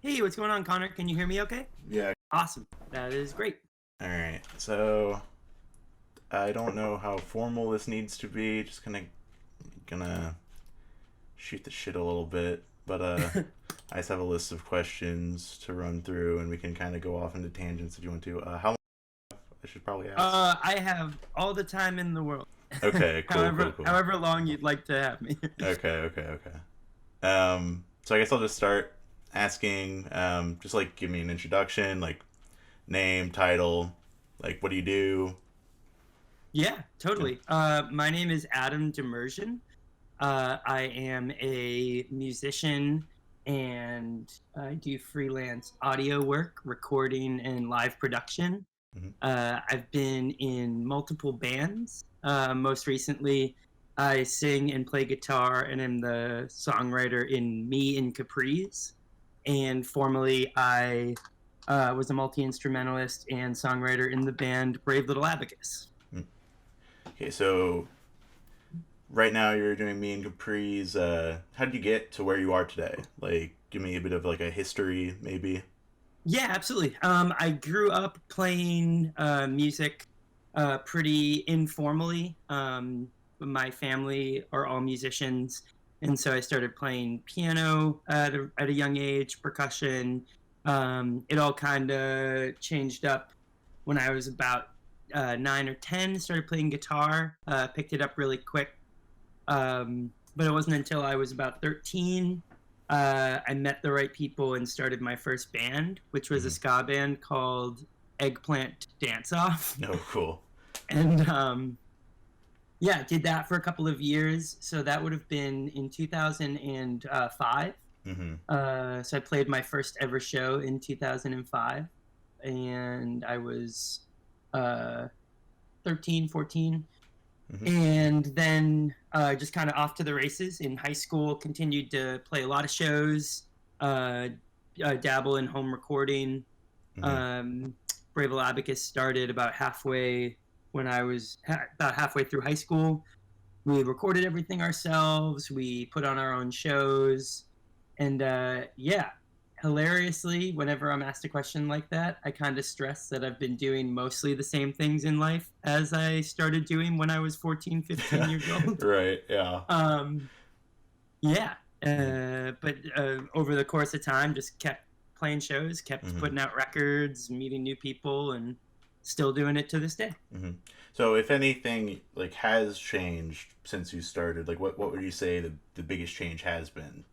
Hey, what's going on, Connor? Can you hear me okay? Yeah. Awesome. That is great. All right. So I don't know how formal this needs to be. Just gonna shoot the shit a little bit, but I just have a list of questions to run through, and we can kind of go off into tangents if you want to. How long? I should probably ask. I have all the time in the world. Okay. Cool. Cool. Cool. However long you'd like to have me. Okay. Okay. Okay. So I guess I'll just start asking. Just like give me an introduction, like name, title, like what do you do? Yeah, Yeah. totally. My name is Adam Demirjian. I am a musician and I do freelance audio work, recording and live production. Hmm. I've been in multiple bands. Most recently, I sing and play guitar and am the songwriter in Me and Capris. And formerly, I was a multi instrumentalist and songwriter in the band Brave Little Abacus. Okay. So right now you're doing me and Capri's. How did you get to where you are today? Like, give me a bit of like a history, maybe. Yeah, absolutely. I grew up playing music pretty informally. My family are all musicians, and so I started playing piano at a young age, percussion. It all kind of changed up when I was about 9 or 10. Started playing guitar, picked it up really quick. But it wasn't until I was about 13 I met the right people and started my first band, which was a Mm-hmm. ska band called Eggplant Dance Off. No, cool. And yeah, did that for a couple of years. So that would have been in 2005. Mm-hmm. So I played my first ever show in 2005. And I was uh, 13, 14. Mm-hmm. And then just kind of off to the races in high school, continued to play a lot of shows, uh, dabble in home recording. Mm-hmm. um, Brave Abacus started about halfway when I was about halfway through high school. We recorded everything ourselves. We put on our own shows, and yeah, hilariously, whenever I'm asked a question like that, I kind of stress that I've been doing mostly the same things in life as I started doing when I was 14, 15 years old. Right. Yeah. Um, yeah, Mm-hmm. but over the course of time, just kept playing shows, kept Mm-hmm. putting out records, meeting new people, and still doing it to this day. Mm-hmm. So, if anything, like has changed since you started, like what would you say the biggest change has been?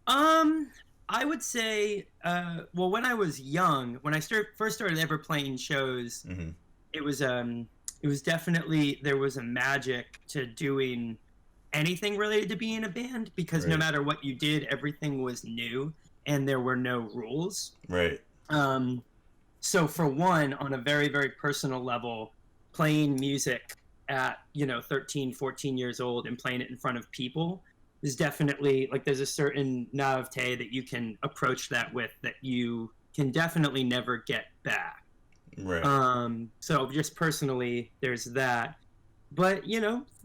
Um, I would say, well, when I was young, when I first started ever playing shows, Mm-hmm. it was um, it was definitely there was a magic to doing anything related to being a band because no Right. matter what you did, everything was new and there were no rules. Right. Um, so for one, on a very, very personal level, playing music at 13, 14 years old and playing it in front of people is definitely like there's a certain naivete that you can approach that with that you can definitely never get back. Right. So just personally there's that, but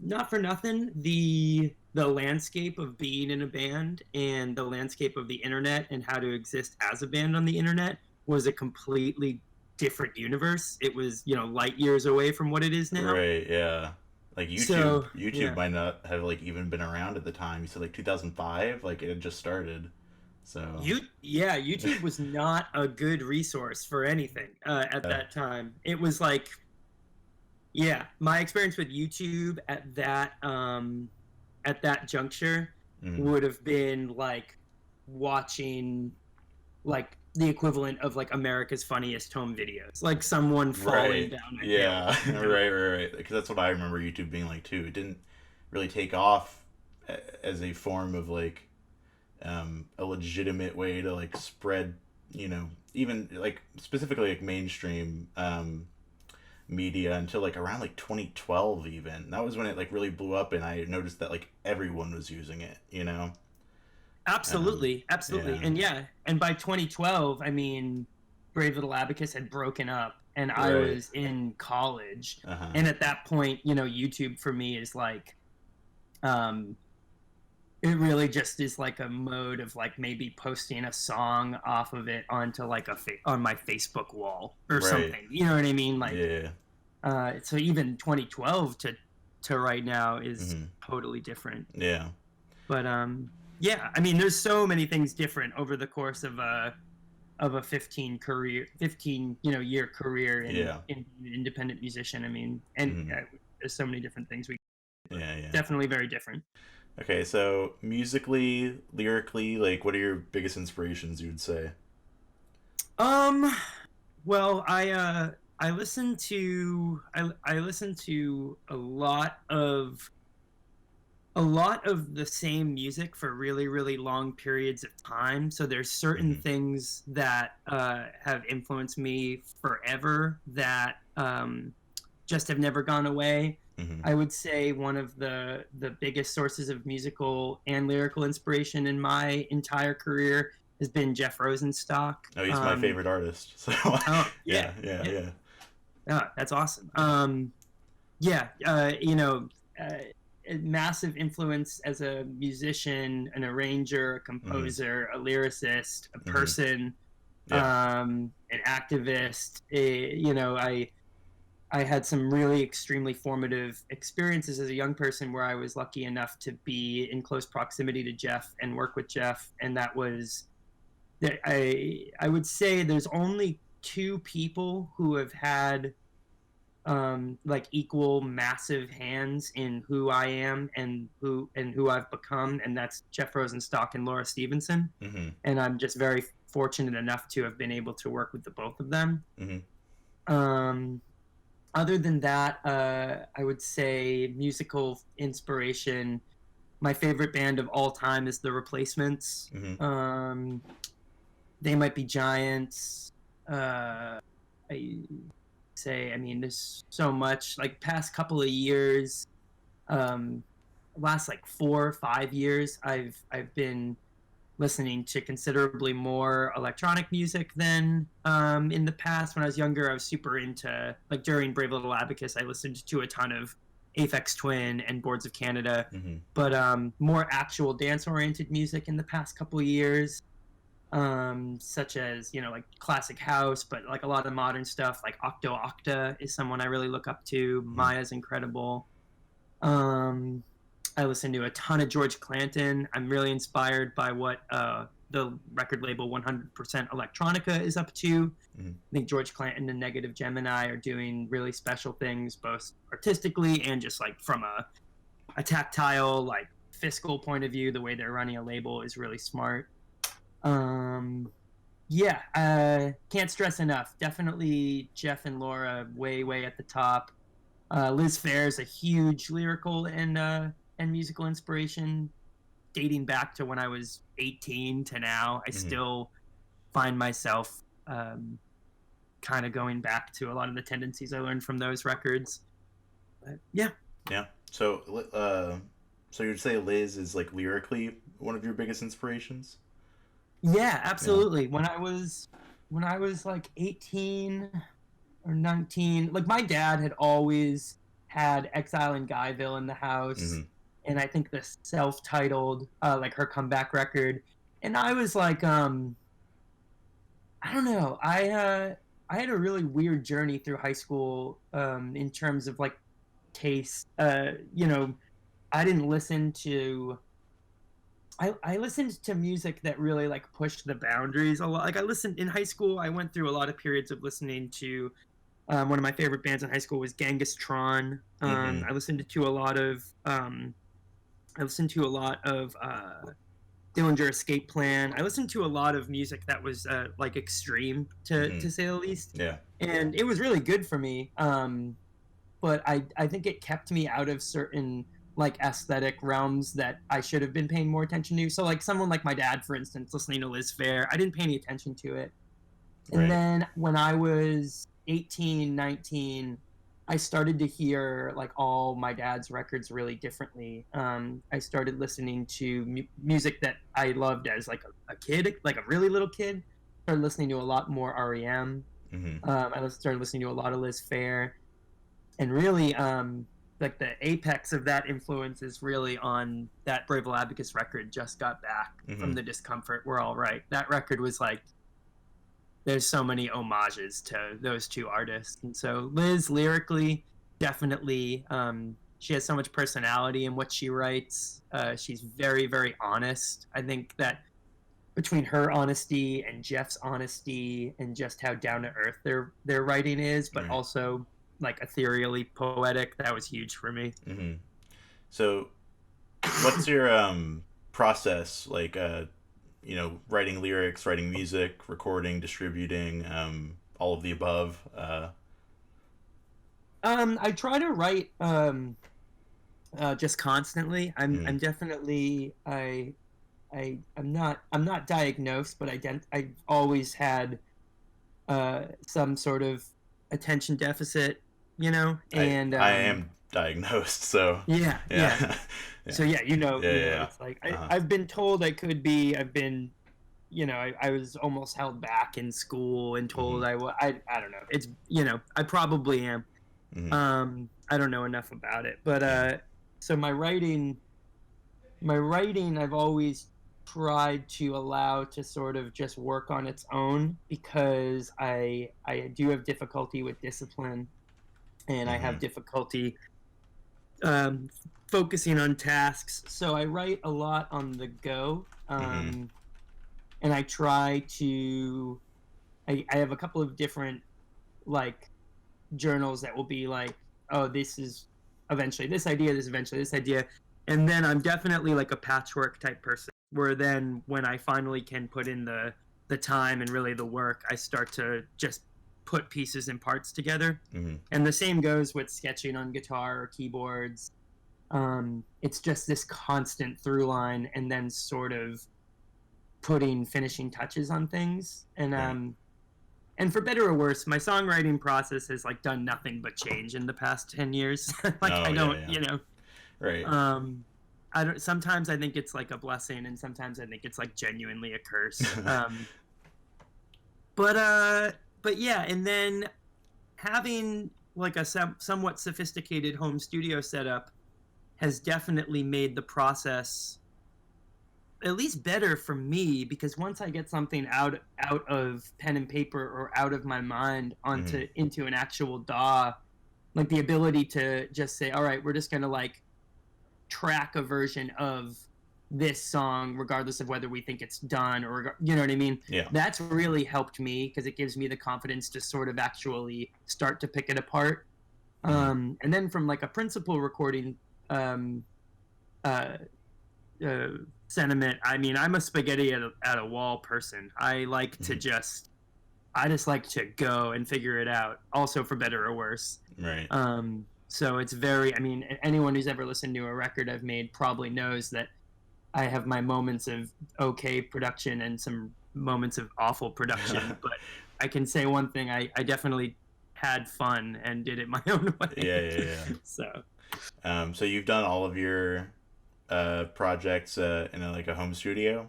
not for nothing, the landscape of being in a band and the landscape of the internet and how to exist as a band on the internet was a completely different universe. It was light years away from what it is now. Right. Yeah. Like YouTube. So YouTube yeah, might not have like even been around at the time. You said like 2005. Like it had just started. So. YouTube was not a good resource for anything at Uh, that time. It was like, yeah, my experience with YouTube at that juncture mm, would have been like watching like the equivalent of like America's Funniest Home Videos, like someone falling right. down a hill. Yeah. Right. Because that's what I remember YouTube being like too. It didn't really take off as a form of like a legitimate way to like spread, even like specifically like mainstream media until like around like 2012 even. That was when it like really blew up and I noticed that like everyone was using it. Absolutely, absolutely, Yeah. and yeah, and by 2012, I mean, Brave Little Abacus had broken up, and I Right. was in college, Uh-huh. and at that point, YouTube for me is like, um, it really just is like a mode of like maybe posting a song off of it onto like on my Facebook wall or Right. something. You know what I mean? Like, Yeah. so even 2012 to right now is Hmm. totally different. Yeah. But yeah, I mean, there's so many things different over the course of a 15 year career Yeah. in being an independent musician. I mean, and Hmm. there's so many different things but Yeah. Yeah. definitely very different. Okay, so musically, lyrically, like, what are your biggest inspirations? You'd say. Um, well, I listen to I listen to a lot of the same music for really, really long periods of time. So there's certain Hmm. things that have influenced me forever that just have never gone away. Hmm. I would say one of the biggest sources of musical and lyrical inspiration in my entire career has been Jeff Rosenstock. Oh, he's my favorite artist. So, Oh yeah, yeah, yeah, yeah, yeah, oh, that's awesome. yeah. Yeah, a massive influence as a musician, an arranger, a Hmm. composer, a lyricist, a Hmm. person, Yeah. an activist. I had some really extremely formative experiences as a young person where I was lucky enough to be in close proximity to Jeff and work with Jeff, and that was that I would say there's only two people who have had like equal massive hands in who I am and who I've become, and that's Jeff Rosenstock and Laura Stevenson. Hmm. And I'm just very fortunate enough to have been able to work with the both of them. Hmm. Um, Other than that, I would say musical inspiration. My favorite band of all time is The Replacements. Hmm. They Might Be Giants. I say, I mean, there's so much. Like past couple of years, um, last like 4 or 5 years, I've been listening to considerably more electronic music than in the past. When I was younger, I was super into like during Brave Little Abacus, I listened to a ton of Aphex Twin and Boards of Canada, Hmm. but more actual dance oriented music in the past couple of years, such as like classic house, but like a lot of modern stuff. Like Octo Octa is someone I really look up to. Hmm. Maya's incredible. Um, I listen to a ton of George Clanton. I'm really inspired by what the record label 100% Electronica is up to. Hmm. I think George Clanton and Negative Gemini are doing really special things, both artistically and just like from a tactile, like fiscal point of view. The way they're running a label is really smart. Um, yeah, can't stress enough. Definitely Jeff and Laura way, way at the top. Liz Phair is a huge lyrical and musical inspiration, dating back to when I was 18 to now. I Hmm. still find myself kind of going back to a lot of the tendencies I learned from those records. But yeah, Yeah. So you'd say Liz is like lyrically one of your biggest inspirations? yeah, Yeah. absolutely. When I was like 18 or 19, like my dad had always had Exile in Guyville in the house, Hmm. and I think the self-titled like her comeback record. And I was like, I don't know. I had a really weird journey through high school in terms of like taste. I didn't listen to I listened to music that really like pushed the boundaries a lot. Like I listened in high school, I went through a lot of periods of listening to one of my favorite bands in high school was Genghis Tron. Hmm. I listened to a lot of Dillinger Escape Plan. I listened to a lot of music that was like extreme Hmm. to say the least, Yeah. and it was really good for me. But I think it kept me out of certain like aesthetic realms that I should have been paying more attention to. So like someone like my dad, for instance, listening to Liz Phair, I didn't pay any attention to it. And Right. then when I was 18, 19, I started to hear like all my dad's records really differently. I started listening to music that I loved as like a kid, like a really little kid. Started listening to a lot more REM. Hmm. I started listening to a lot of Liz Phair, and really, like the apex of that influence is really on that Brave Little Abacus record, Just Got Back from the Discomfort, We're All Right. That record was like, there's so many homages to those two artists. And so Liz lyrically, definitely, she has so much personality in what she writes. She's very, very honest. I think that between her honesty and Jeff's honesty and just how down to earth their writing is, but also like ethereally poetic, that was huge for me. So what's your process like, writing lyrics, writing music, recording, distributing, all of the above? I try to write just constantly. I'm definitely I'm not diagnosed, but I've always had some sort of attention deficit, and I am diagnosed, so yeah. yeah. So yeah, Yeah. it's like I've been told I could be. I've been, I was almost held back in school and told I don't know. It's I probably am. I don't know enough about it, but so my writing I've always tried to allow to sort of just work on its own, because I do have difficulty with discipline, and I have difficulty focusing on tasks. So I write a lot on the go, and I try to. I have a couple of different like journals that will be like, oh, this is eventually this idea, this eventually this idea, and then I'm definitely like a patchwork type person, where then when I finally can put in the time and really the work, I start to just put pieces and parts together. And the same goes with sketching on guitar or keyboards. It's just this constant through line, and then sort of putting finishing touches on things. And for better or worse, my songwriting process has like done nothing but change in the past 10 years. I don't. Right. I don't. Sometimes I think it's like a blessing, and sometimes I think it's like genuinely a curse. But yeah, and then having like a somewhat sophisticated home studio setup has definitely made the process at least better for me, because once I get something out of pen and paper or out of my mind into an actual DAW, like the ability to just say, all right, we're just gonna like track a version of this song regardless of whether we think it's done, or you know what I mean? Yeah. That's really helped me, because it gives me the confidence to sort of actually start to pick it apart. And then from like a principal recording sentiment, I mean, I'm a spaghetti at a wall person. I just like to go and figure it out, also for better or worse. Right. So it's very, I mean, anyone who's ever listened to a record I've made probably knows that I have my moments of okay production and some moments of awful production. But I can say one thing, I definitely had fun and did it my own way. Yeah. So you've done all of your projects in a home studio?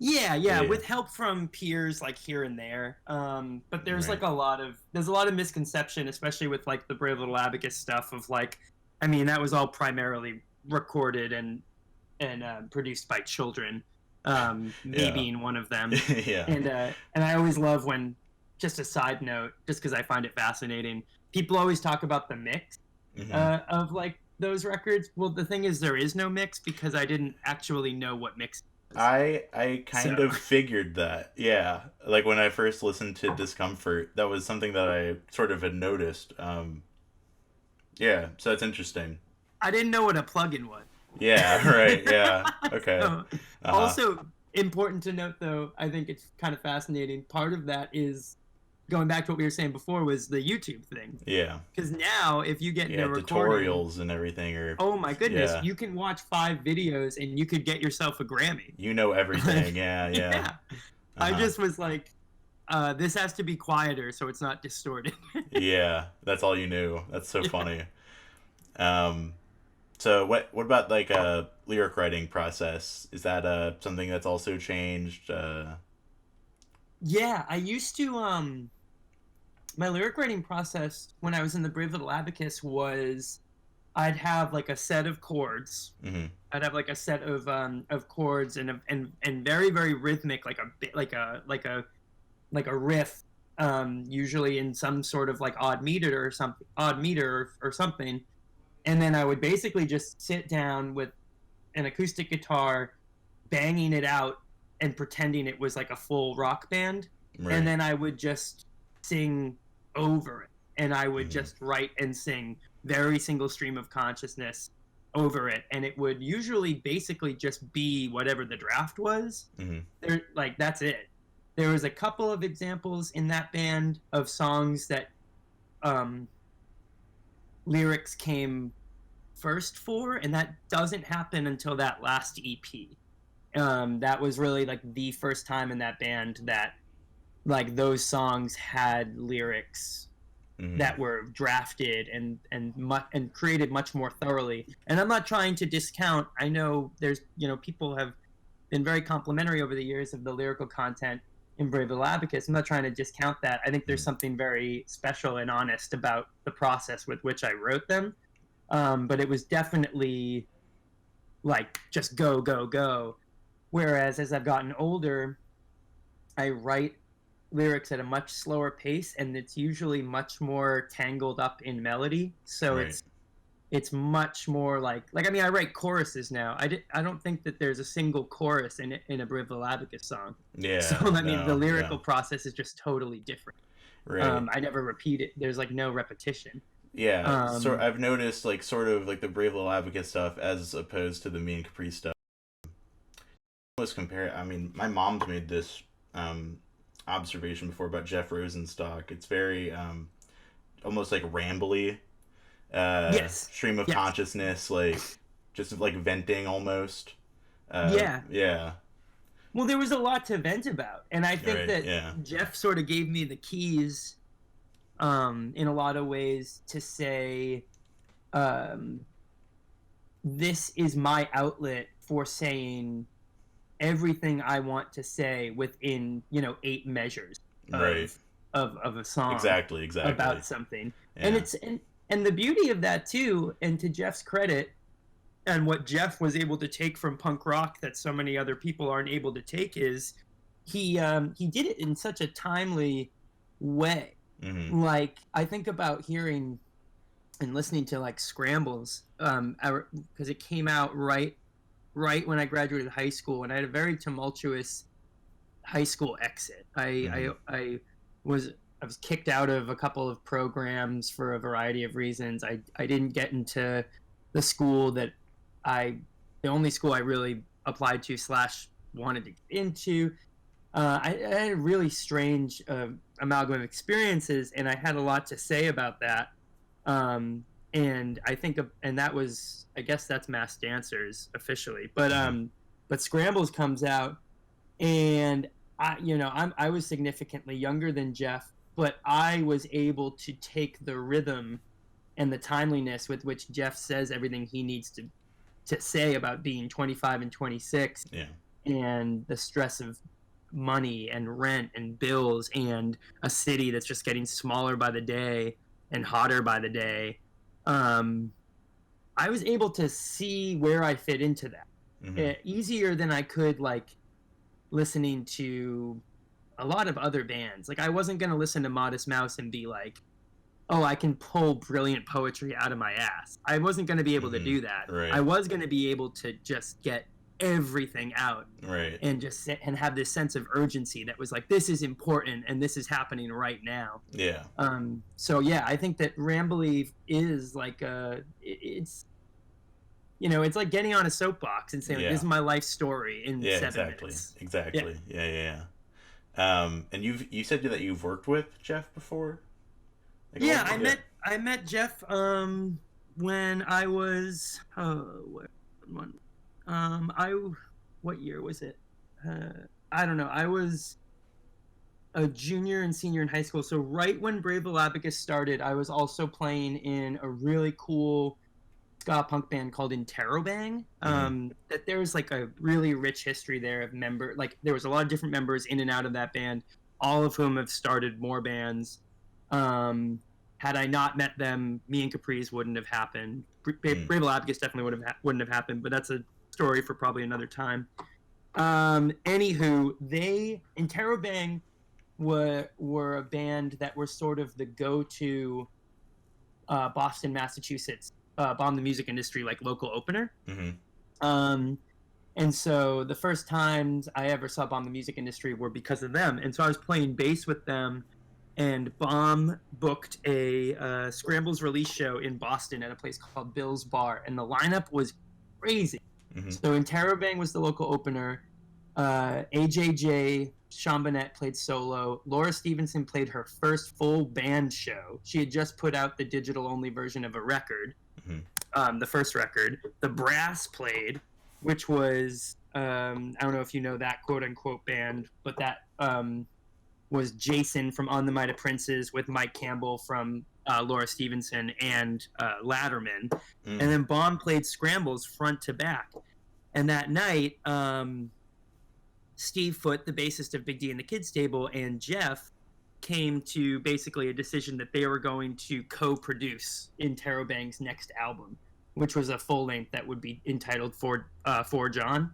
Yeah, with help from peers like here and there. But there's like a lot of misconception, especially with like the Brave Little Abacus stuff of like, I mean, that was all primarily recorded and produced by children, me being one of them. And I always love when, just a side note, just because I find it fascinating, people always talk about the mix of like those records. Well, the thing is, there is no mix, because I didn't actually know what mix was. I kind of figured that. Yeah. Like when I first listened to Discomfort, that was something that I sort of had noticed. Yeah, so that's interesting. I didn't know what a plugin was. Yeah, right. Yeah. Okay. Also important to note, though, I think it's kind of fascinating. Part of that is going back to what we were saying before, was the YouTube thing. Yeah. Because now, if you get into recording, tutorials and everything, or oh my goodness, you can watch 5 videos and you could get yourself a Grammy. You know everything. Yeah. I just was like, this has to be quieter so it's not distorted. Yeah, that's all you knew. That's so funny. So what about like a lyric writing process? Is that something that's also changed? Yeah, I used to my lyric writing process when I was in the Brave Little Abacus was I'd have like a set of chords. Mm-hmm. I'd have like a set of chords and very very rhythmic, like a bit like a riff, usually in some sort of like odd meter or something. And then I would basically just sit down with an acoustic guitar, banging it out and pretending it was like a full rock band. And Right. then I would just sing over it. And I would Mm-hmm. just write and sing very single stream of consciousness over it. And it would usually basically just be whatever the draft was. Mm-hmm. There, like, that's it. There was a couple of examples in that band of songs that um, lyrics came first for, and that doesn't happen until that last EP. That was really like the first time in that band that like those songs had lyrics Mm-hmm. that were drafted and created much more thoroughly. And I'm not trying to discount. I know there's people have been very complimentary over the years of the lyrical content in Brave Little Abacus. I'm not trying to discount that. I think there's Mm-hmm. something very special and honest about the process with which I wrote them. But it was definitely like just go, go, go. Whereas as I've gotten older, I write lyrics at a much slower pace, and it's usually much more tangled up in melody. So Right. it's much more like I mean I write choruses now. I don't think that there's a single chorus in a Brave Little Abacus song. So Yeah. I mean the No. Yeah. lyrical process is just totally different. Right. I never repeat it. There's like no repetition. Yeah. So Um, I've noticed like sort of like the Brave Little Advocate stuff as opposed to the Me and Capri stuff. Was compare. I mean, my mom's made this um, observation before about Jeff Rosenstock. It's very almost like rambly, yes, stream of yes, consciousness, like just like venting almost. yeah. Yeah. Well, there was a lot to vent about, and I think Right. that Yeah. Jeff sort of gave me the keys, in a lot of ways, to say, um, this is my outlet for saying everything I want to say within 8 measures Right. of a song Exactly. Exactly. about something. And Yeah. and the beauty of that too, and to Jeff's credit, and what Jeff was able to take from punk rock that so many other people aren't able to take, is he did it in such a timely way. Mm-hmm. Like I think about hearing and listening to like Scrambles, because it came out right when I graduated high school, and I had a very tumultuous high school exit. Mm-hmm. I was I was kicked out of a couple of programs for a variety of reasons. I didn't get into the school that I the only school I really applied to slash wanted to get into. I had a really strange amalgam of experiences, and I had a lot to say about that. Um, and I think, and that was, I guess that's Mass Dancers officially, Mm-hmm. but Scrambles comes out, and I was significantly younger than Jeff, but I was able to take the rhythm and the timeliness with which Jeff says everything he needs to say about being 25 and 26, Yeah. and the stress of money and rent and bills and a city that's just getting smaller by the day and hotter by the day. um, I was able to see where I fit into that, Mm-hmm. easier than I could like listening to a lot of other bands. Like I wasn't going to listen to Modest Mouse and be like, oh, I can pull brilliant poetry out of my ass. I wasn't going to be able to Mm-hmm. do that. I Right. was going to be able to just get everything out Right. and and have this sense of urgency that was like, this is important and this is happening right now. Yeah. So yeah, I think that Rambly is like it's like getting on a soapbox and saying like, this Yeah. is my life story in Yeah. 7 minutes. Yeah. Exactly. Yeah. Yeah. And you said that you've worked with Jeff before. Like a Yeah, little I bit? met I met Jeff when I was I what year was it? I don't know. I was a junior and senior in high school. So right when Brave Little Abacus started, I was also playing in a really cool ska punk band called Interrobang. Mm-hmm. That there's like a really rich history there of like there was a lot of different members in and out of that band, all of whom have started more bands. Had I not met them, Me and Capris wouldn't have happened. Brave Abacus definitely wouldn't have happened, but that's a story for probably another time. Anywho, they Interrobang were a band that were sort of the go-to Boston, Massachusetts, bomb the music industry like local opener. And so the first times I ever saw Bomb the Music Industry were because of them. And so I was playing bass with them, and Bomb booked a Scrambles release show in Boston at a place called Bill's Bar, and the lineup was crazy. So Interrobang was the local opener. AJJ Chambonet played solo. Laura Stevenson played her first full band show. She had just put out the digital-only version of a record, the first record. The Brass played, which was, I don't know if you know that quote-unquote band, but that was Jason from On the Might of Princes with Mike Campbell from Laura Stevenson and Latterman. And then Bomb played Scrambles front to back. And that night, Steve Foote, the bassist of Big D and the Kids Table, and Jeff came to basically a decision that they were going to co-produce Interrobang's next album, which was a full length that would be entitled For John.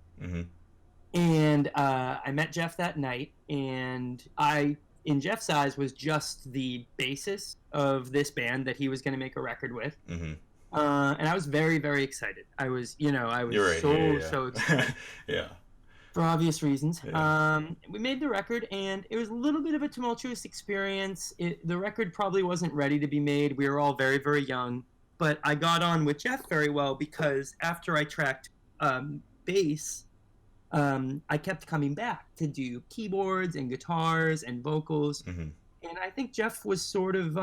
And I met Jeff that night, and I, in Jeff's eyes, was just the bassist of this band that he was going to make a record with. And I was very, very excited. I was so excited. For obvious reasons. We made the record, and it was a little bit of a tumultuous experience. The record probably wasn't ready to be made. We were all very, very young. But I got on with Jeff very well because after I tracked bass, I kept coming back to do keyboards and guitars and vocals. And I think Jeff was sort of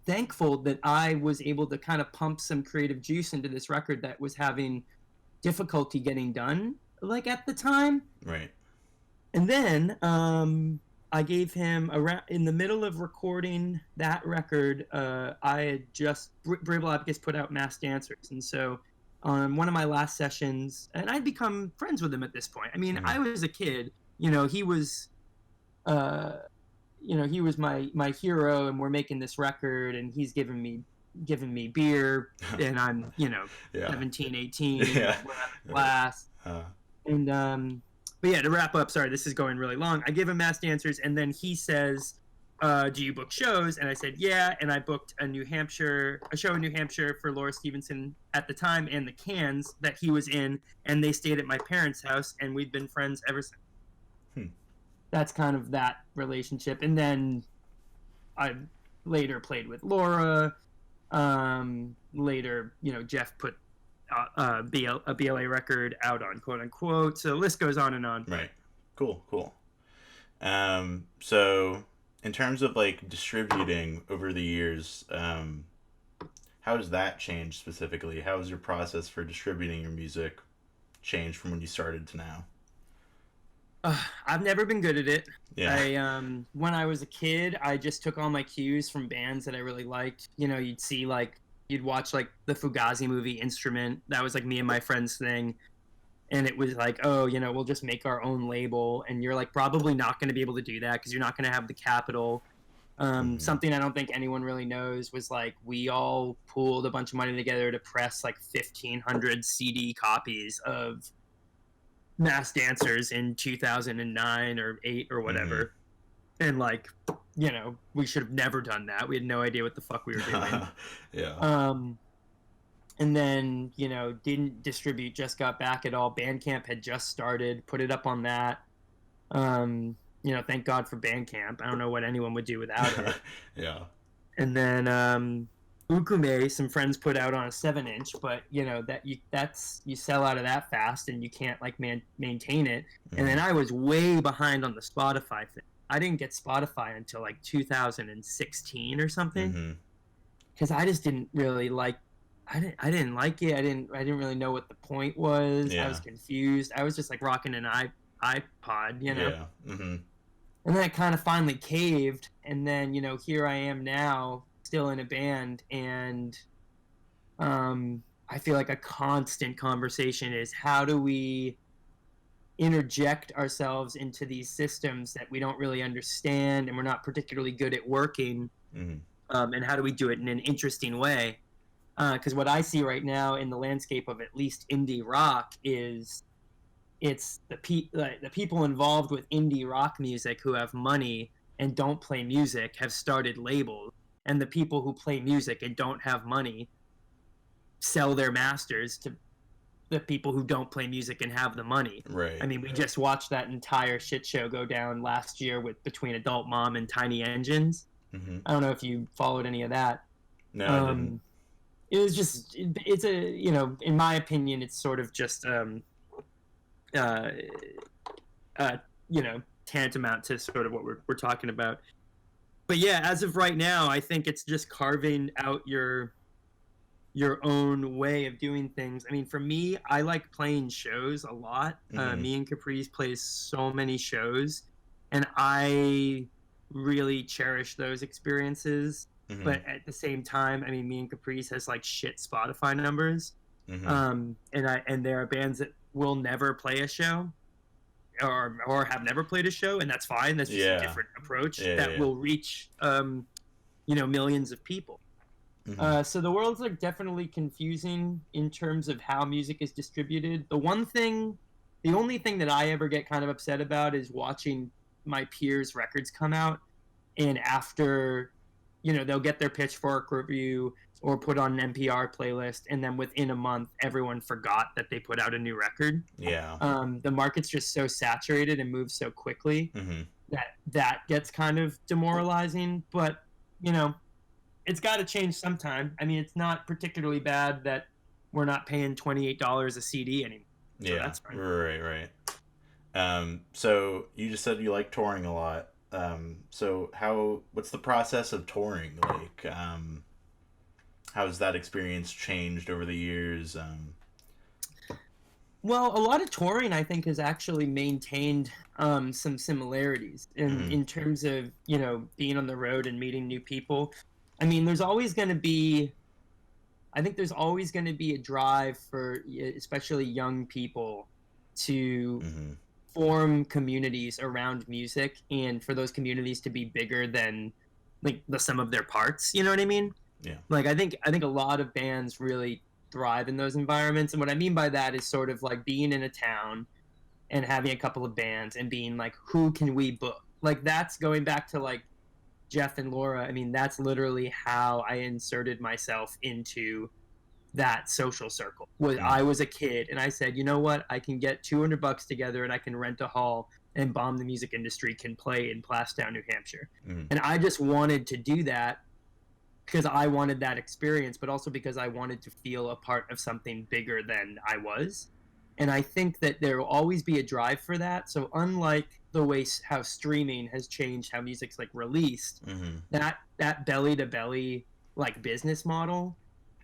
thankful that I was able to kind of pump some creative juice into this record that was having difficulty getting done, like, at the time. Right. And then I gave him in the middle of recording that record. I had just Brave Abacus put out Mass Dancers, and so on one of my last sessions, and I'd become friends with him at this point. I mean, I was a kid, he was, he was my hero, and we're making this record, and he's giving me beer, and I'm 17, 18, we're at class, and but yeah, to wrap up, sorry, this is going really long. I give him Mass Dancers, and then he says, do you book shows? And I said, yeah. And I booked a show in New Hampshire for Laura Stevenson at the time, and the Cans that he was in, and they stayed at my parents' house, and we've been friends ever since. That's kind of that relationship. And then I later played with Laura. Later, Jeff put a BLA record out on Quote Unquote. So the list goes on and on. Right. Cool. So in terms of like distributing over the years, how has that changed specifically? How has your process for distributing your music changed from when you started to now? I've never been good at it. Yeah. When I was a kid, I just took all my cues from bands that I really liked. You'd watch like the Fugazi movie Instrument. That was like me and my friend's thing. And it was like, we'll just make our own label. And you're like, probably not going to be able to do that because you're not going to have the capital. Something I don't think anyone really knows was like, we all pooled a bunch of money together to press like 1,500 CD copies of Mass Dancers in 2009 or 8 or whatever. And like, we should have never done that. We had no idea what the fuck we were doing. Yeah. And then, didn't distribute, just got back at all. Bandcamp had just started, put it up on that. Thank God for Bandcamp. I don't know what anyone would do without it. Yeah. And then Ukume, some friends put out on a 7-inch, but you sell out of that fast and you can't like maintain it. And then I was way behind on the Spotify thing. I didn't get Spotify until like 2016 or something, because I just didn't really like. I didn't like it. I didn't really know what the point was. I was confused. I was just like rocking an iPod, Yeah. And then it kind of finally caved, and then here I am now, still in a band, and I feel like a constant conversation is how do we interject ourselves into these systems that we don't really understand and we're not particularly good at working, and how do we do it in an interesting way? Because what I see right now in the landscape of at least indie rock is it's the people involved with indie rock music who have money and don't play music have started labels, and the people who play music and don't have money sell their masters to the people who don't play music and have the money. Right. I mean, we just watched that entire shit show go down last year with between Adult Mom and Tiny Engines. Mm-hmm. I don't know if you followed any of that. No, I didn't. It was just it's a in my opinion it's sort of just uh, tantamount to sort of what we're talking about. But yeah, as of right now, I think it's just carving out your own way of doing things. I mean, for me, I like playing shows a lot. Me and Capris plays so many shows, and I really cherish those experiences. But at the same time, I mean, me and Capris has like shit Spotify numbers, and there are bands that will never play a show, or have never played a show, and that's fine. That's just a different approach that will reach millions of people. So the world's like definitely confusing in terms of how music is distributed. The only thing that I ever get kind of upset about is watching my peers' records come out, and after, they'll get their Pitchfork review or put on an NPR playlist, and then within a month, everyone forgot that they put out a new record. Yeah. The market's just so saturated and moves so quickly that gets kind of demoralizing. But it's got to change sometime. I mean, it's not particularly bad that we're not paying $28 a CD anymore. So yeah, that's fine. Right. So you just said you like touring a lot. So what's the process of touring? Like, how's that experience changed over the years? Well, a lot of touring, I think, has actually maintained some similarities in terms of, being on the road and meeting new people. I mean, there's always going to be a drive for especially young people to form communities around music, and for those communities to be bigger than like the sum of their parts. You know what I mean? Yeah. Like I think a lot of bands really thrive in those environments, and what I mean by that is sort of like being in a town and having a couple of bands and being like, who can we book? Like that's going back to like Jeff and Laura. I mean, that's literally how I inserted myself into that social circle. I was a kid and I said, you know what? I can get $200 together and I can rent a hall, and Bomb the Music Industry can play in Plastown, New Hampshire. And I just wanted to do that because I wanted that experience, but also because I wanted to feel a part of something bigger than I was. And I think that there will always be a drive for that. So unlike the way how streaming has changed how music's like released, that belly to belly like business model,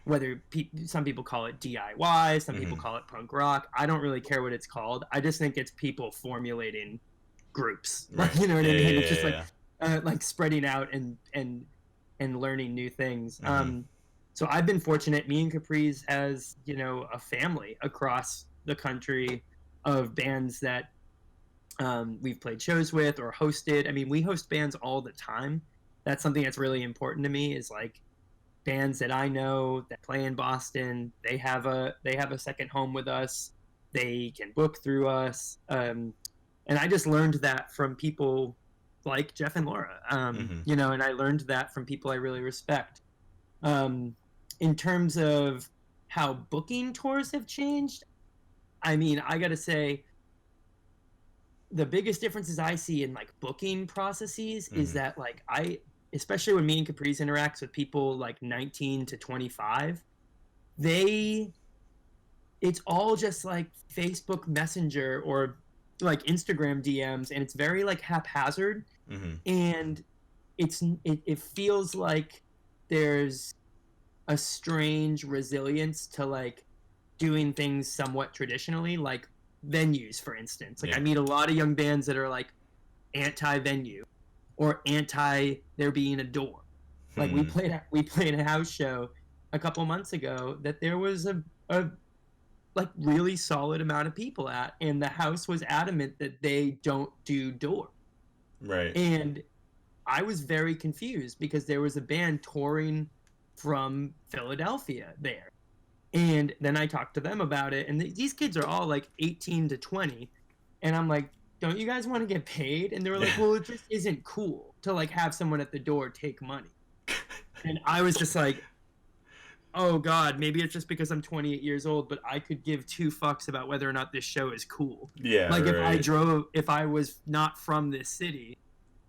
whether some people call it DIY, some people call it punk rock, I don't really care what it's called. I just think it's people formulating groups. Right. You know what I mean? It's just like spreading out and learning new things. So I've been fortunate. Me and Capris has a family across the country of bands that we've played shows with or hosted. I mean, we host bands all the time. That's something that's really important to me, is like bands that I know that play in Boston, they have a second home with us. They can book through us. And I just learned that from people like Jeff and Laura, and I learned that from people I really respect. In terms of how booking tours have changed, I mean, I got to say, the biggest differences I see in like booking processes is that like especially when me and Capris interacts with people like 19 to 25, it's all just like Facebook Messenger or like Instagram DMs, and it's very like haphazard, and it feels like there's a strange resilience to like doing things somewhat traditionally, like venues, for instance. Like I meet a lot of young bands that are like anti-venue or anti there being a door. Like we played a house show a couple months ago that there was a like really solid amount of people at, and the house was adamant that they don't do door. Right. And I was very confused because there was a band touring from Philadelphia there. And then I talked to them about it, and these kids are all like 18 to 20. And I'm like, don't you guys want to get paid? And they were like, well, it just isn't cool to like have someone at the door take money. And I was just like, oh God, maybe it's just because I'm 28 years old, but I could give two fucks about whether or not this show is cool. Yeah. Like right. if I was not from this city,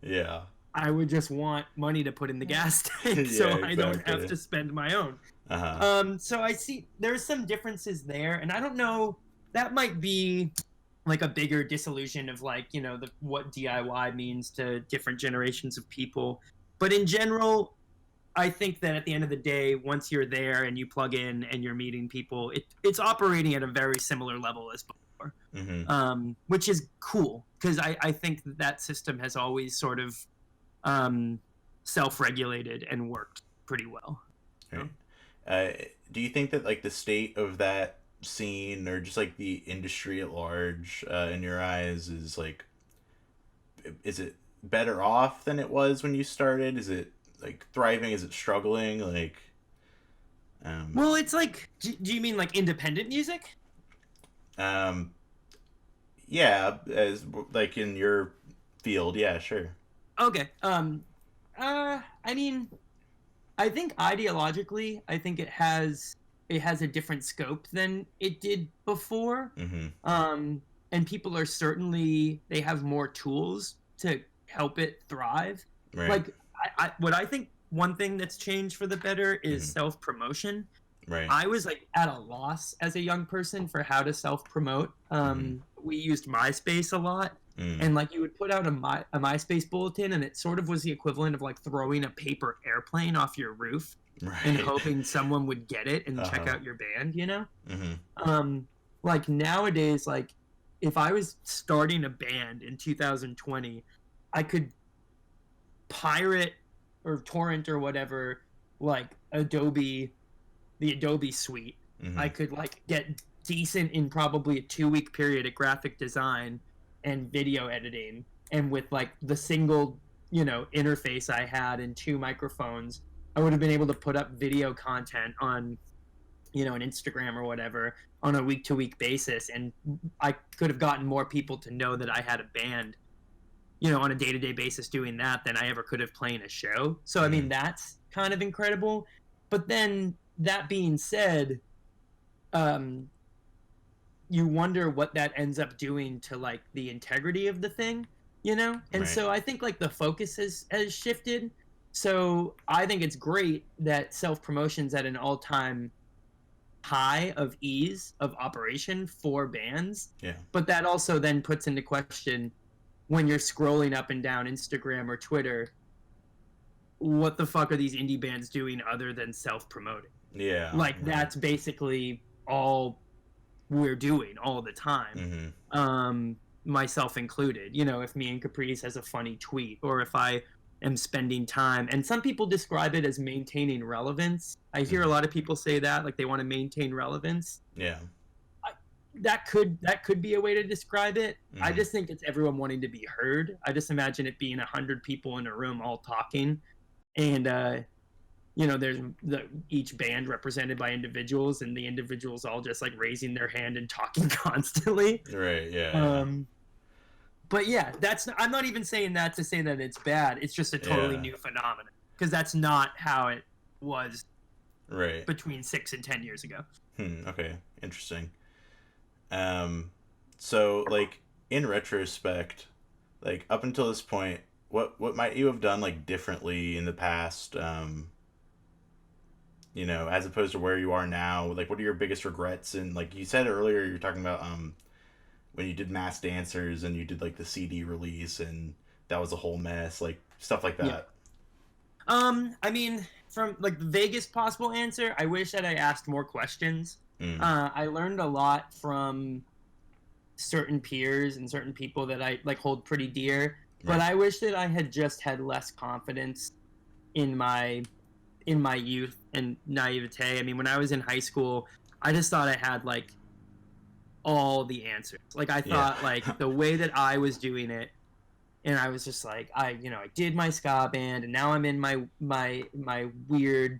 Yeah. I would just want money to put in the gas tank so Yeah, I don't have exactly. to spend my own. Uh-huh. So I see there's some differences there, and I don't know, that might be like a bigger disillusion of like, you know, what DIY means to different generations of people. But in general, I think that at the end of the day, once you're there and you plug in and you're meeting people, it's operating at a very similar level as before, which is cool because I think that system has always sort of self-regulated and worked pretty well. Right. Do you think that like the state of that scene or just like the industry at large, in your eyes, is it better off than it was when you started? Is it like thriving? Is it struggling? Like, well, it's like, do you mean like independent music? um, yeah, as like in your field, yeah, sure. Okay. I mean, I think ideologically, I think it has a different scope than it did before. Mm-hmm. And people are certainly, they have more tools to help it thrive. Right. Like what I think one thing that's changed for the better is Mm-hmm. self-promotion. Right. I was like at a loss as a young person for how to self-promote. We used MySpace a lot. And like you would put out a MySpace bulletin, and it sort of was the equivalent of like throwing a paper airplane off your roof Right. and hoping someone would get it and check out your band, you know? Like nowadays, like if I was starting a band in 2020, I could pirate or torrent or whatever, like the Adobe suite. I could like get decent in probably a 2-week period at graphic design and video editing, and with like the single, you know, interface I had and 2 microphones, I would have been able to put up video content on, you know, an Instagram or whatever on a week-to-week basis, and I could have gotten more people to know that I had a band, you know, on a day-to-day basis doing that than I ever could have playing a show. So I mean, that's kind of incredible. But then that being said, you wonder what that ends up doing to like the integrity of the thing, you know? And Right. so I think like the focus has shifted. So I think it's great that self-promotion's at an all-time high of ease of operation for bands. Yeah. But that also then puts into question, when you're scrolling up and down Instagram or Twitter, what the fuck are these indie bands doing other than self-promoting? Yeah. Like right. that's basically all we're doing all the time, myself included. You know, if me and Capris has a funny tweet, or if I am spending time, and some people describe it as maintaining relevance. I hear a lot of people say that, like they want to maintain relevance. Yeah. That could be a way to describe it. I just think it's everyone wanting to be heard. I just imagine it being 100 people in a room all talking, and you know, there's each band represented by individuals, and the individuals all just like raising their hand and talking constantly. Right. Yeah. But yeah, I'm not even saying that to say that it's bad. It's just a totally new phenomenon, because that's not how it was right. between 6 and 10 years ago. Okay. Interesting. So like in retrospect, like up until this point, what might you have done like differently in the past? You know, as opposed to where you are now, like what are your biggest regrets? And like you said earlier, you're talking about when you did Mass Dancers and you did like the CD release, and that was a whole mess, like stuff like that. Yeah. I mean, from like the vaguest possible answer, I wish that I asked more questions. I learned a lot from certain peers and certain people that I like hold pretty dear, but I wish that I had just had less confidence in my youth and naivete. I mean, when I was in high school, I just thought I had like all the answers. Like I thought like the way that I was doing it, and I was just like, I did my ska band, and now I'm in my weird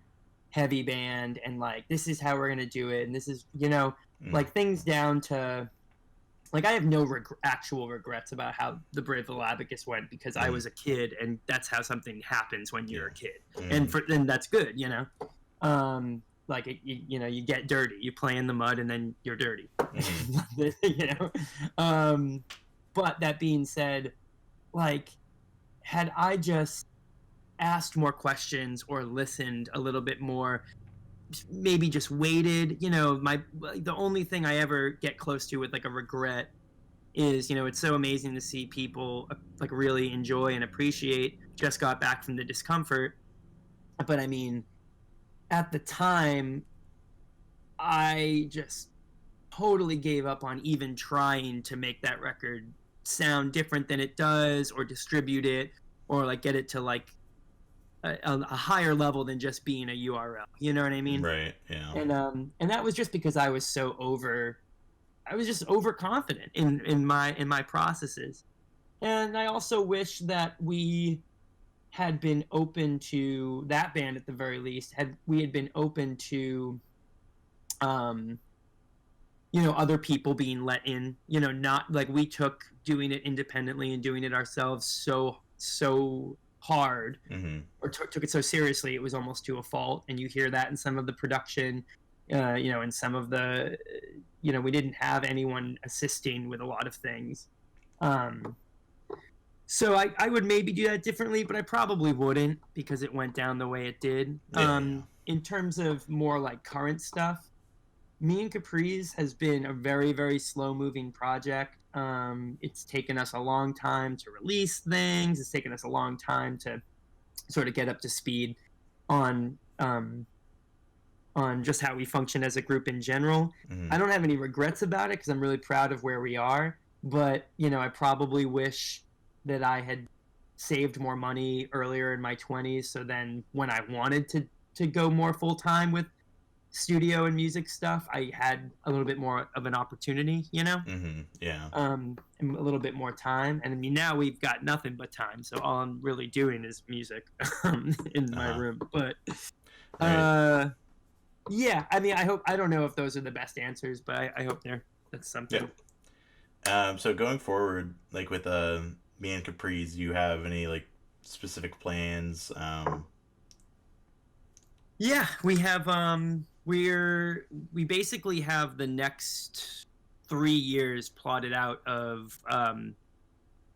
heavy band, and like this is how we're gonna do it, and this is, you know, Mm. like things down to like I have no actual regrets about how the Brave Little Abacus went, because I Mm. was a kid, and that's how something happens when you're Yeah. a kid, Mm. and that's good, you know. Like you know, you get dirty, you play in the mud, and then you're dirty, Mm. you know. Um, but that being said, like had I just asked more questions or listened a little bit more, maybe just waited, you know, the only thing I ever get close to with like a regret is, you know, it's so amazing to see people like really enjoy and appreciate Just Got Back from the Discomfort. But I mean, at the time, I just totally gave up on even trying to make that record sound different than it does, or distribute it, or like get it to like a higher level than just being a URL. You know what I mean? Right. Yeah. And that was just because I was just overconfident in my processes. And I also wish that we had been open to that band, at the very least, had we had been open to um you know, other people being let in, you know, not like we took doing it independently and doing it ourselves so hard, Mm-hmm. or took it so seriously, it was almost to a fault. And you hear that in some of the production, you know, in some of the, you know, we didn't have anyone assisting with a lot of things. um so I would maybe do that differently, but I probably wouldn't, because it went down the way it did. Yeah. Yeah. In terms of more like current stuff, me and Capris has been a very, very slow moving project. It's taken us a long time to release things. It's taken us a long time to sort of get up to speed on just how we function as a group in general. Mm-hmm. I don't have any regrets about it, because I'm really proud of where we are. But you know, I probably wish that I had saved more money earlier in my 20s, so then when I wanted to go more full time with studio and music stuff, I had a little bit more of an opportunity, you know, Mm-hmm. Yeah. and a little bit more time. And I mean, now we've got nothing but time, so all I'm really doing is music in my Uh-huh. room. But Right. uh, yeah, I mean, I don't know if those are the best answers, but I hope that's Yeah. something. So going forward, like with me and Capri's, you have any like specific plans? Yeah, we have we basically have the next 3 years plotted out of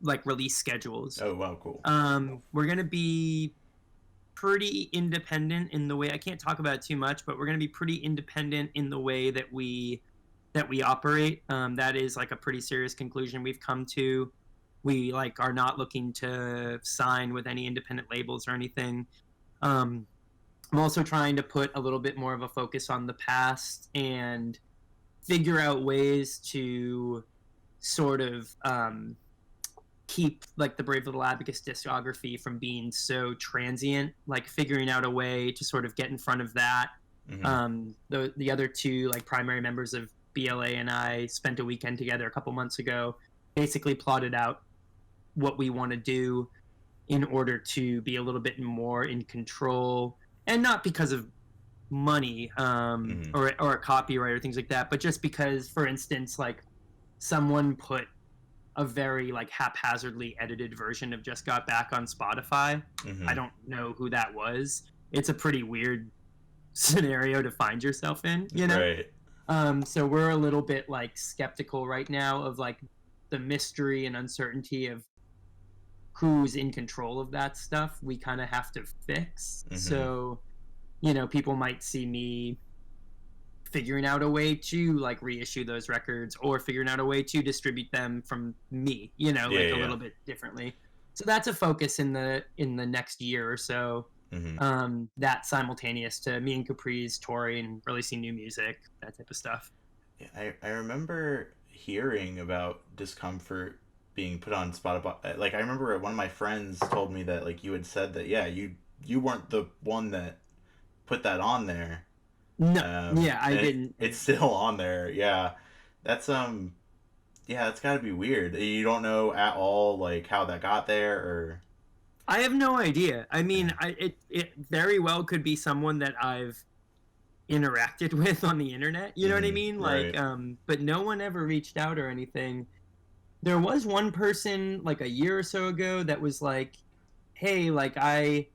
like release schedules. Oh wow, cool. We're gonna be pretty independent in the way, I can't talk about it too much, but we're gonna be pretty independent in the way that we operate. That is like a pretty serious conclusion we've come to. We like are not looking to sign with any independent labels or anything. Um, I'm also trying to put a little bit more of a focus on the past and figure out ways to sort of keep like the Brave Little Abacus discography from being so transient, like figuring out a way to sort of get in front of that. Mm-hmm. The other two like primary members of BLA and I spent a weekend together a couple months ago, basically plotted out what we want to do in order to be a little bit more in control, and not because of money, Mm-hmm. or a copyright or things like that, but just because, for instance, like someone put a very like haphazardly edited version of Just Got Back on Spotify. I Mm-hmm. don't know who that was. It's a pretty weird scenario to find yourself in, you know? Right. So we're a little bit like skeptical right now of like the mystery and uncertainty of who's in control of that stuff. We kind of have to fix. Mm-hmm. So, you know, people might see me figuring out a way to like reissue those records, or figuring out a way to distribute them from me, you know, Yeah. like a Yeah. little bit differently. So that's a focus in the next year or so. Mm-hmm. That simultaneous to me and Capri's touring and releasing new music, that type of stuff. Yeah, I remember hearing about Discomfort being put on Spotify. Like I remember one of my friends told me that like you had said that yeah you weren't the one that put that on there. No, yeah, I And didn't. it's still on there. Yeah, that's yeah, that's got to be weird. You don't know at all like how that got there or. I have no idea. I mean, Yeah. it very well could be someone that I've interacted with on the internet. You know what I mean? Like, Right. but no one ever reached out or anything. There was one person like a year or so ago that was like, "Hey, like I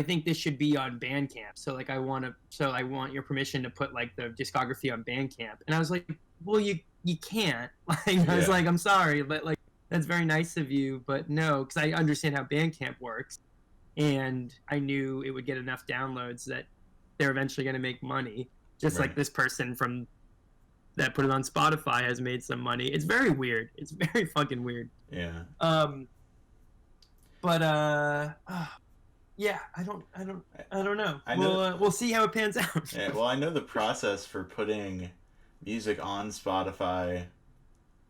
think this should be on Bandcamp. So like I want your permission to put like the discography on Bandcamp." And I was like, "Well, you can't." Like I was Yeah. like, "I'm sorry, but like that's very nice of you, but no, because I understand how Bandcamp works, and I knew it would get enough downloads that they're eventually going to make money, just like Right. this person from that put it on Spotify has made some money." It's very weird. It's very fucking weird. Yeah. Um, but yeah, I don't know. I know. We'll see how it pans out. Yeah, well, I know the process for putting music on Spotify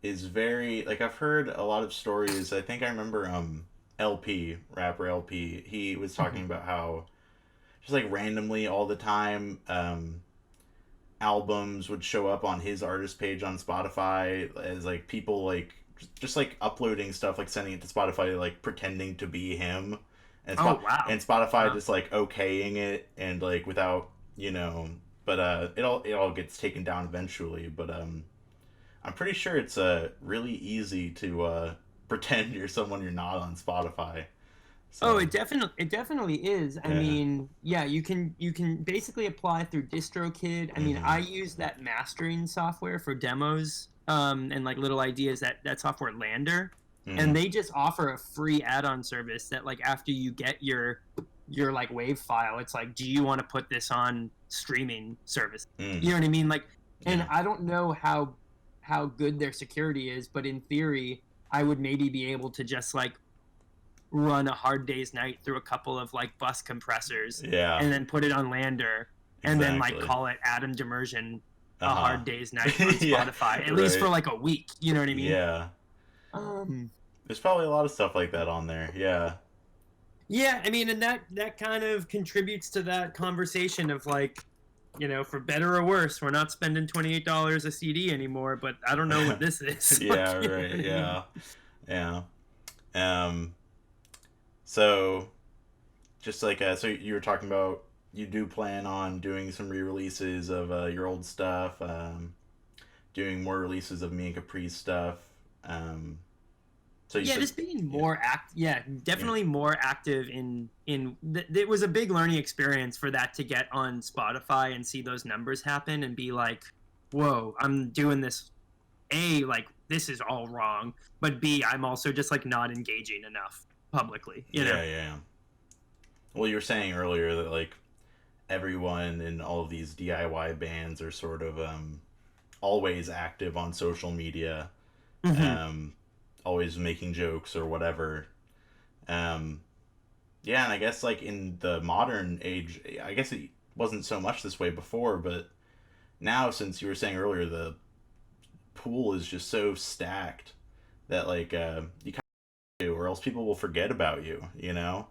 is very like I've heard a lot of stories. I think I remember LP, rapper LP, he was talking about how just like randomly all the time albums would show up on his artist page on Spotify as like people like just like uploading stuff, like sending it to Spotify, like pretending to be him, and Oh wow. and Spotify Wow. just like okaying it and like without but it all gets taken down eventually. But I'm pretty sure it's really easy to pretend you're someone you're not on Spotify. Oh, So it definitely is. I yeah. mean, yeah, you can basically apply through DistroKid. I mean, Mm-hmm. I use that mastering software for demos, and like little ideas, that software Lander, Mm-hmm. and they just offer a free add-on service that like after you get your like wave file, it's like, do you want to put this on streaming service? Mm. You know what I mean? Like, and Yeah. I don't know how good their security is, but in theory, I would maybe be able to just like run a Hard Day's Night through a couple of like bus compressors Yeah. and then put it on Lander and then like Exactly. call it Adam Demirjian Uh a huh. Hard Day's Night on Yeah. Spotify, at least for Right. like a week. You know what I mean? Yeah. Um, There's probably a lot of stuff like that on there. Yeah. yeah, I mean, and that kind of contributes to that conversation of like, for better or worse, we're not spending $28 a CD anymore, but I don't know what this is. Yeah. Like, you know Right. what I mean? Yeah. Yeah. Um. So just like so you were talking about you do plan on doing some re-releases of your old stuff, doing more releases of me and Capri stuff. Um. So you Yeah, said just being yeah. more yeah, Yeah. definitely more active it was a big learning experience for that to get on Spotify and see those numbers happen and be like, whoa, I'm doing this. A, like this is all wrong, but B, I'm also just like not engaging enough publicly, you know? Yeah. Yeah. Well, you were saying earlier that like everyone in all of these DIY bands are sort of always active on social media, Hmm. um, always making jokes or whatever. Um, yeah, and I guess like in the modern age, I guess it wasn't so much this way before, but now since you were saying earlier, the pool is just so stacked that like you kind of do, or else people will forget about you. You know?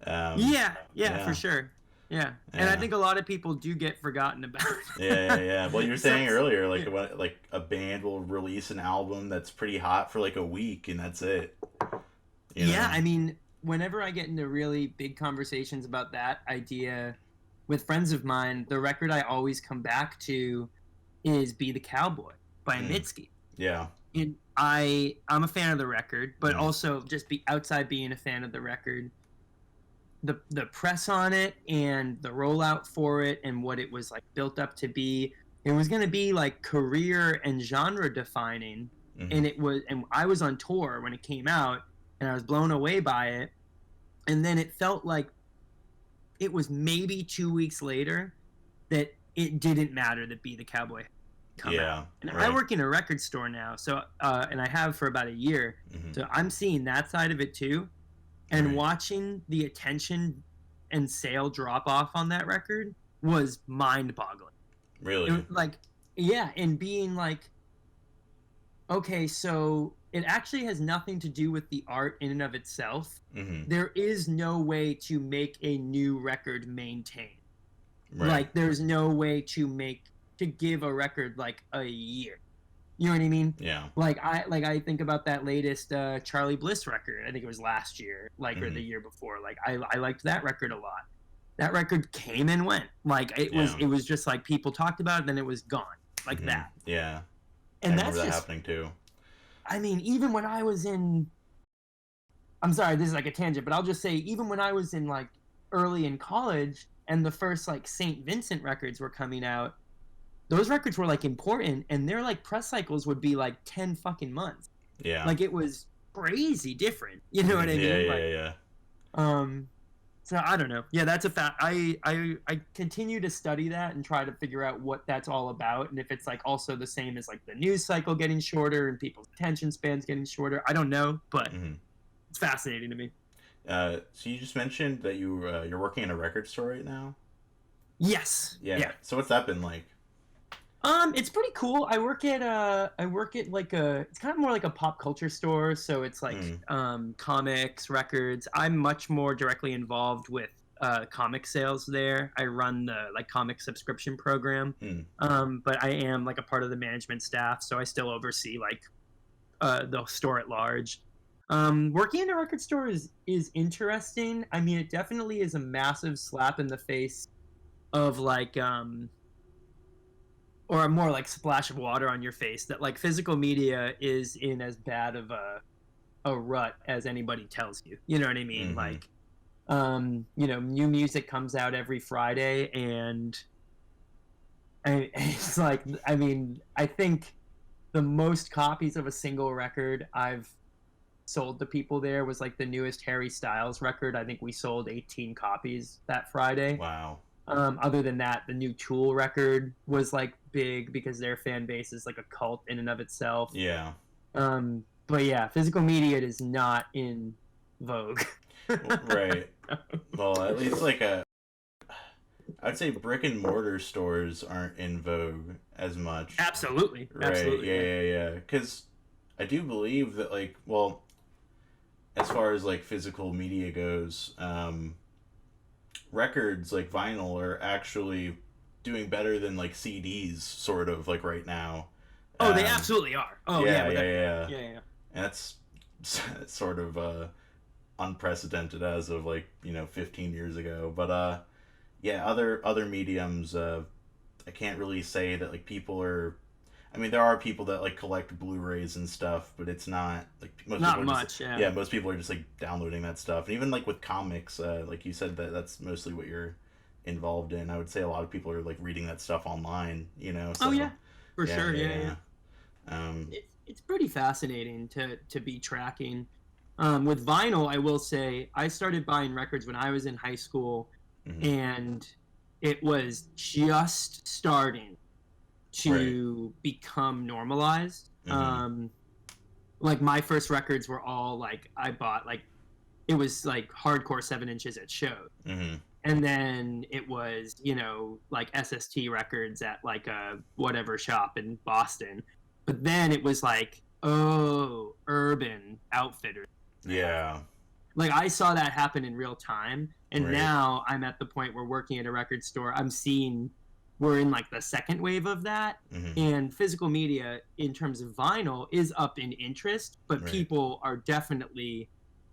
Um, Yeah, yeah, for yeah, sure. Yeah, and I yeah. think a lot of people do get forgotten about. Yeah, yeah, yeah. Well, you were So saying earlier, yeah. like a band will release an album that's pretty hot for like a week, and that's it. You Yeah, know? I mean, whenever I get into really big conversations about that idea with friends of mine, the record I always come back to is "Be the Cowboy" by Mm, Mitski. yeah. And I'm a fan of the record, but Mm, also just be outside being a fan of the record. The press on it and the rollout for it and what it was like built up to be, it was going to be like career and genre defining, mm-hmm. and I was on tour when it came out and I was blown away by it, and then it felt like it was maybe 2 weeks later that it didn't matter that Be the Cowboy come out. Yeah. And I Right. work in a record store now, so and I have for about a year, Mm-hmm. so I'm seeing that side of it too, and Right. watching the attention and sale drop off on that record was mind-boggling. It was Really. like, yeah, and being like, okay, so it actually has nothing to do with the art in and of itself. Mm-hmm. There is no way to make a new record maintain. Right. Like, there's no way to give a record like a year. You know what I mean? Yeah. I think about that latest Charlie Bliss record. I think it was last year, like, or the Hmm. year before. Like I liked that record a lot. That record came and went. Like Yeah. it was just like people talked about it, then it was gone. Like Hmm. that. Yeah. I And remember that's that just, happening too. I mean, even when I was in, I'm sorry, this is like a tangent, but I'll just say, even when I was in like early in college and the first like St. Vincent records were coming out, those records were like important, and their like press cycles would be like 10 fucking months. Yeah. Like it was crazy different. You know what Hmm. I Yeah. mean? Yeah. Like, Yeah. um, so I don't know. Yeah, that's a fact. I continue to study that and try to figure out what that's all about, and if it's like also the same as like the news cycle getting shorter and people's attention spans getting shorter. I don't know, but Hmm. it's fascinating to me. So you just mentioned that you're working in a record store right now. Yes. Yeah. Yeah. So what's that been like? It's pretty cool. I work at like a it's kind of more like a pop culture store, so it's like Mm. comics, records. I'm much more directly involved with comic sales there. I run the like comic subscription program. Mm. But I am like a part of the management staff, so I still oversee like the store at large. Working in a record store is interesting. I mean, it definitely is a massive slap in the face of like or a more like splash of water on your face that like physical media is in as bad of a rut as anybody tells you. You know what I mean? Mm-hmm. Like new music comes out every Friday, and it's like, I mean, I think the most copies of a single record I've sold to people there was like the newest Harry Styles record. I think we sold 18 copies that Friday. Wow. Other than that, the new Tool record was like big because their fan base is like a cult in and of itself. Yeah. But yeah, physical media is not in vogue. Right. Well, at least like I'd say brick and mortar stores aren't in vogue as much. Absolutely, Right. absolutely, Yeah. yeah. Yeah. Yeah. Because I do believe that like well, as far as like physical media goes, records like vinyl are actually doing better than like CDs, sort of like right now. Oh, they Um, absolutely are. Oh yeah, yeah, without yeah, a doubt. yeah. Yeah, yeah. And that's sort of unprecedented as of like 15 years ago. But yeah, other mediums. I can't really say that like people are. I mean, there are people that like collect Blu-rays and stuff, but it's not like most people Not are just much. Yeah. yeah, most people are just like downloading that stuff. And even like with comics, like you said that that's mostly what you're involved in. I would say a lot of people are like reading that stuff online. Oh So yeah, for yeah, sure. yeah, Yeah, yeah. yeah. Um, It's pretty fascinating to be tracking. With vinyl, I will say I started buying records when I was in high school, mhm. and it was just starting Right. to become normalized. Hmm. Like my first records were all like I bought like it was like hardcore 7 inches at shows. Hmm. And then it was, like SST records at like a whatever shop in Boston. But then it was like, oh, Urban Outfitters. Yeah. Like I saw that happen in real time. And Right. now I'm at the point where working at a record store, I'm seeing we're in like the second wave of that. Hmm. And physical media in terms of vinyl is up in interest, but Right. people are definitely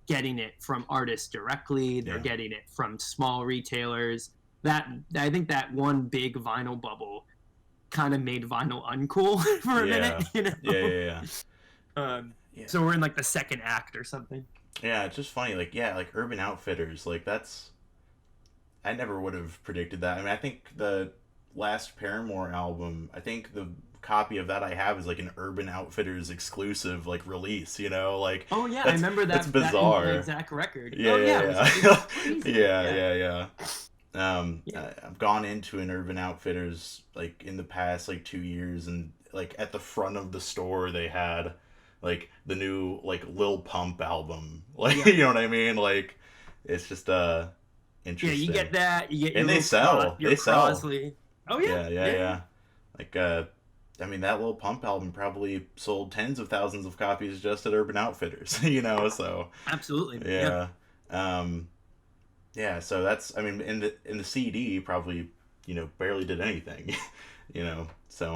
getting it from artists directly. They're Yeah. getting it from small retailers. That I think that one big vinyl bubble kind of made vinyl uncool for a minute, Yeah. Yeah. Yeah. Um, Yeah. so we're in like the second act or something. Yeah. It's just funny. Like yeah, like Urban Outfitters. Like that's I never would have predicted that. I mean, I think the last Paramore album. I think the copy of that I have is like an Urban Outfitters exclusive like release. Like Oh yeah, I that's remember that's that bizarre. exact record. Yeah. Oh yeah, it Yeah. was crazy. Yeah. Yeah, Yeah. Yeah. yeah. I've gone into an Urban Outfitters like in the past like 2 years, and like at the front of the store they had like the new like Lil Pump album. Like Yep. you know what I mean? Like it's just Yeah, you interesting. get that. You get your And they little Cros- sell. your They sell. Crosley. Oh yeah, Yeah, yeah, yeah, yeah. yeah. Like I mean that Lil Pump album probably sold tens of thousands of copies just at Urban Outfitters, so Absolutely. Yeah. yeah. Um Yeah, so that's I mean in the CD probably barely did anything, So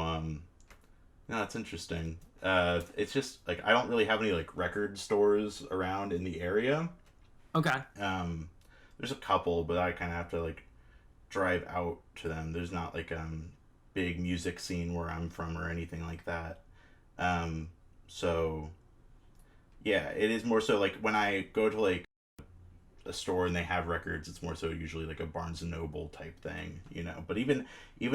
No, that's interesting. It's just like I don't really have any like record stores around in the area. Okay. Um, there's a couple, but I kind of have to like drive out to them. There's not like big music scene where I'm from or anything like that. Um, so yeah, it is more so like when I go to like a store and they have records, it's more so usually like a Barnes and Noble type thing, you know. But even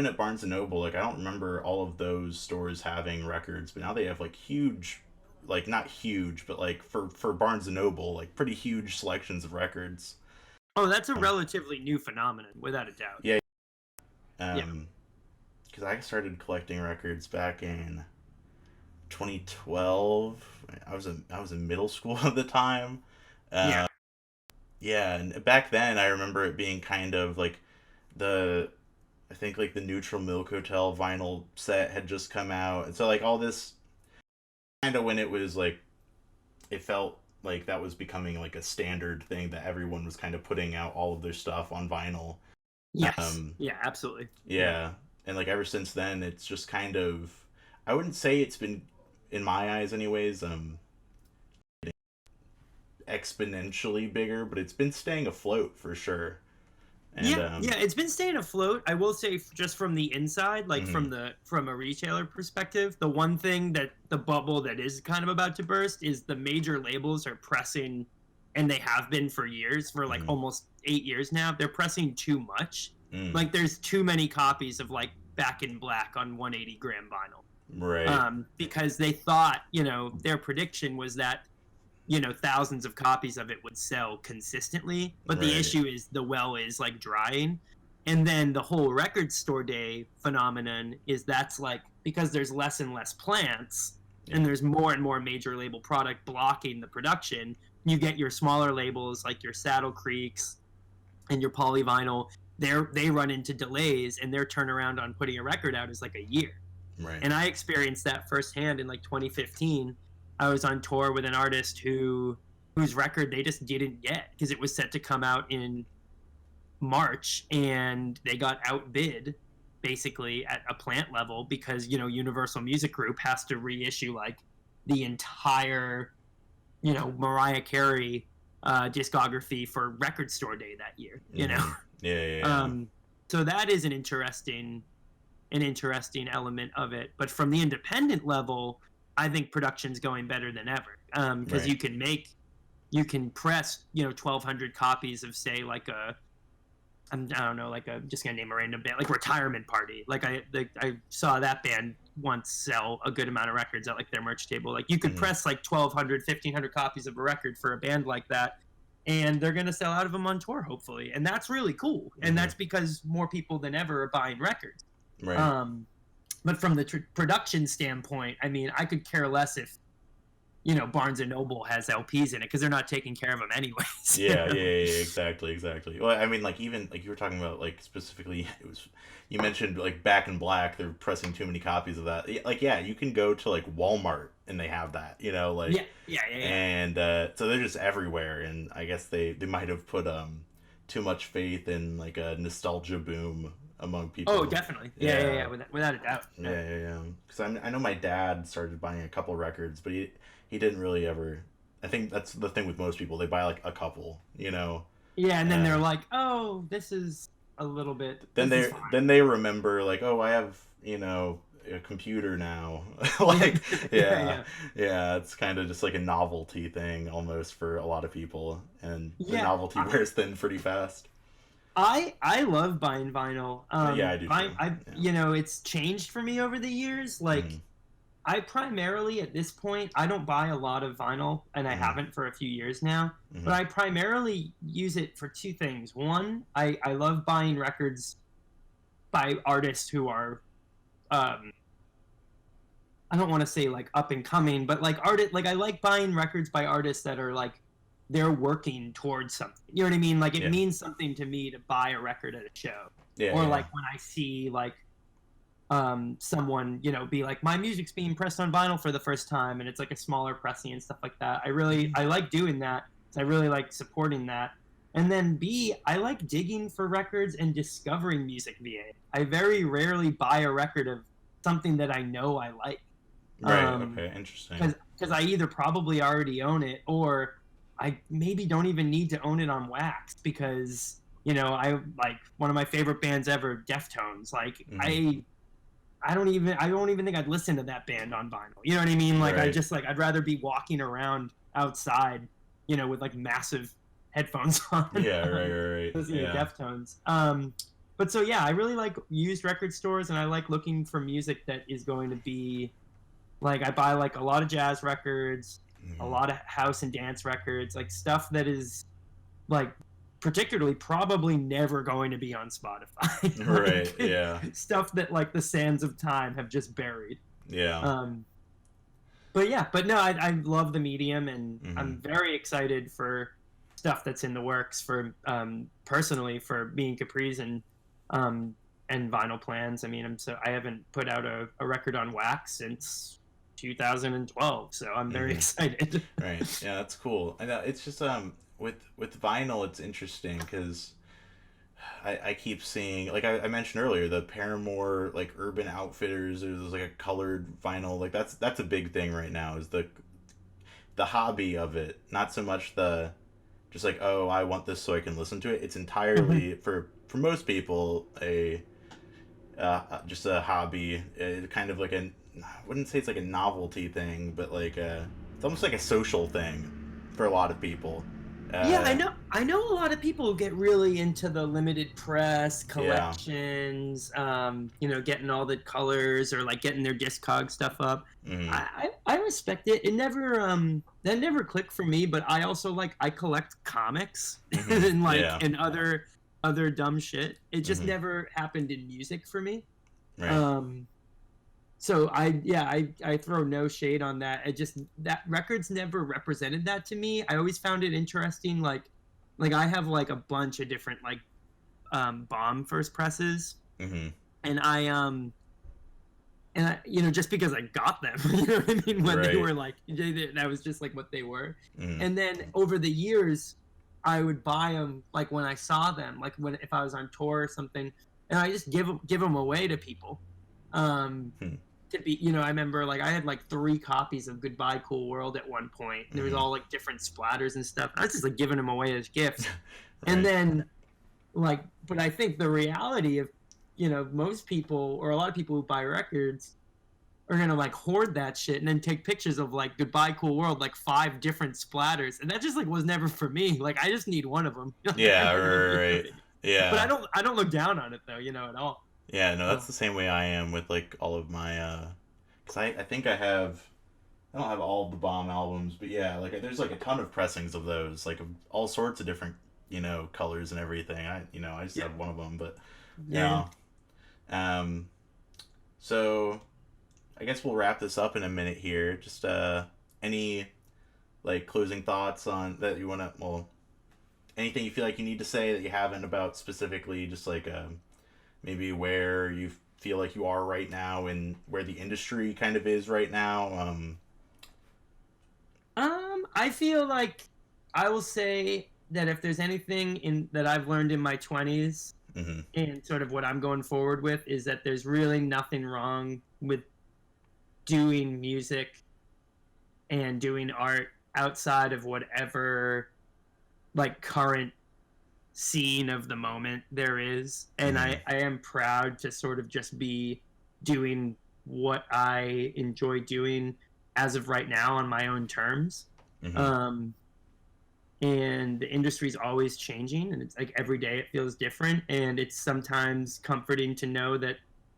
at Barnes and Noble, like I don't remember all of those stores having records, but now they have like huge, like not huge, but like for Barnes and Noble, like pretty huge selections of records. Oh, that's a relatively new phenomenon, without a doubt. Yeah, Yeah. because I started collecting records back in 2012. I was in middle school at the time. Yeah. Yeah, and back then I remember it being kind of like the I think like the Neutral Milk Hotel vinyl set had just come out. And so like all this kind of when it was like it felt like that was becoming like a standard thing that everyone was kind of putting out all of their stuff on vinyl. Yes. Um Yeah, absolutely. Yeah. yeah, and like ever since then it's just kind of I wouldn't say it's been in my eyes anyways exponentially bigger, but it's been staying afloat for sure. And Yeah, it's been staying afloat. I will say, just from the inside, like mhm, from a retailer perspective, the one thing that the bubble that is kind of about to burst is the major labels are pressing, and they have been for years, for like mhm, almost 8 years now. They're pressing too much. mm, Like there's too many copies of like Back in Black on 180-gram vinyl. right, Because they thought, their prediction was that thousands of copies of it would sell consistently, but the right, issue is the well is like drying. And then the whole record store day phenomenon is that's like because there's less and less plants yeah, and there's more and more major label product blocking the production, you get your smaller labels like your Saddle Creeks and your Polyvinyl. They run into delays, and their turnaround on putting a record out is like a year. right, And I experienced that firsthand in like 2015. I was on tour with an artist whose record they just didn't get because it was set to come out in March, and they got outbid basically at a plant level because Universal Music Group has to reissue like the entire Mariah Carey discography for Record Store Day that year. mm-hmm, yeah, yeah, yeah, Um, so that is an interesting element of it. But from the independent level, I think production's going better than ever because right, you can press 1,200 copies of, say, like I don't know, like I'm just gonna name a random band like Retirement Party. I saw that band once sell a good amount of records at like their merch table. Like you could mm-hmm, press like 1,200, 1,500 copies of a record for a band like that, and they're gonna sell out of them on tour hopefully, and that's really cool. And mm-hmm, that's because more people than ever are buying records. right, Um, but from the production standpoint, I mean, I could care less if Barnes and Noble has LPs in it because they're not taking care of them anyways. yeah, yeah, yeah, yeah, exactly, exactly. Well, I mean, like even like you were talking about like specifically, it was you mentioned like Back in Black. They're pressing too many copies of that. Like, yeah, you can go to like Walmart and they have that, like, Yeah, yeah, yeah, yeah. and so they're just everywhere. And I guess they might have put too much faith in like a nostalgia boom among Oh, people. definitely. Yeah, yeah, Yeah, yeah. Without a doubt. yeah, Yeah. yeah, yeah. Because I know my dad started buying a couple records, but he didn't really ever. I think that's the thing with most people. They buy like a couple, Yeah, and then they're and like, "Oh, this is a little bit. then This is they fine." then they remember like, oh, I have a computer now. Yeah, Like, yeah, yeah, yeah, yeah. It's kind of just like a novelty thing almost for a lot of people, and the yeah. novelty wears thin pretty fast. I love buying vinyl. Yeah, I do too. I Yeah. it's changed for me over the years. Like Mm-hmm. I primarily at this point I don't buy a lot of vinyl, and I Mm-hmm. haven't for a few years now. But Mm-hmm. I primarily use it for two things. One, I love buying records by artists who are um, I don't want to say like up and coming, but like I like buying records by artists that are like they're working towards something. You know what I mean? Like it Yeah. means something to me to buy a record at a show. Yeah. Or Yeah. like when I see like someone, be like my music's being pressed on vinyl for the first time and it's like a smaller pressing and stuff like that. I like doing that. I really like supporting that. And then B, I like digging for records and discovering music via it. I very rarely buy a record of something that I know I like. Right. Okay. Interesting. Because I either probably already own it, or I maybe don't even need to own it on wax, because I like one of my favorite bands ever, Deftones. Like Hmm. I don't even think I'd listen to that band on vinyl. You know what I mean? Like I Right. just like I'd rather be walking around outside, with like massive headphones on, Yeah. Right. Right. Right. listening to Yeah. Deftones. But so yeah, I really like used record stores, and I like looking for music that is going to be like, I buy like a lot of jazz records, a Hmm. lot of house and dance records, like stuff that is like particularly probably never going to be on Spotify. Right. Like Yeah. stuff that like the sands of time have just buried. Yeah. Um, but yeah, but no, I love the medium, and Hmm. I'm very excited for stuff that's in the works for personally for me and Capris, and vinyl plans. I mean, I haven't put out a record on wax since 2012, so I'm very Hmm. excited. Right. Yeah. That's cool. I know it's just with vinyl, it's interesting because I keep seeing, like I mentioned earlier, the Paramore like Urban Outfitters. There's like a colored vinyl. Like that's a big thing right now. Is the hobby of it, not so much the just like, oh, I want this so I can listen to it. It's entirely for most people a just a hobby, kind of like I wouldn't say it's like a novelty thing, but like it's almost like a social thing for a lot of people. Yeah, I Uh, know. I know a lot of people who get really into the limited press yeah. collections. Getting all the colors, or like getting their Discog stuff up. Hmm. I respect it. It never that never clicked for me. But I also like, I collect comics Hmm. and like Yeah. and other dumb shit. It just Hmm. never happened in music for me. Right. Um, so I throw no shade on that. I just, that records never represented that to me. I always found it interesting. Like I have like a bunch of different like bomb first presses, Hmm. and I just because I got them, what I mean, when they Right. were like, that was just like what they were. Hmm. And then over the years, I would buy them like when I saw them, like when if I was on tour or something, and I just give them away to people. Um, Hmm. to be, I remember like I had like 3 copies of Goodbye Cool World at one point. There was Hmm. all like different splatters and stuff. I was just like giving them away as gifts. And Right. then like, but I think the reality of, most people, or a lot of people who buy records, are gonna like hoard that shit and then take pictures of like Goodbye Cool World, like 5 different splatters, and that just like was never for me. Like I just need one of them. Yeah. Right. But I Yeah. don't I don't look down on it though, at all. Yeah. No, that's Oh. the same way I am with like all of my. Because I think I don't have all of the Bomb albums, but yeah, like there's like a ton of pressings of those, like of all sorts of different, colors and everything. I just Yeah. have one of them, but Yeah. yeah. Um, so I guess we'll wrap this up in a minute here. Just any like closing thoughts on that you want to, well, anything you feel like you need to say that you haven't about specifically, just like maybe where you feel like you are right now and where the industry kind of is right now. I feel like I will say that if there's anything in that I've learned in my 20s, Hmm. and sort of what I'm going forward with, is that there's really nothing wrong with doing music and doing art outside of whatever like current scene of the moment there is. And Hmm. I am proud to sort of just be doing what I enjoy doing as of right now on my own terms. Hmm. Um, and the industry's always changing, and it's like every day it feels different, and it's sometimes comforting to know that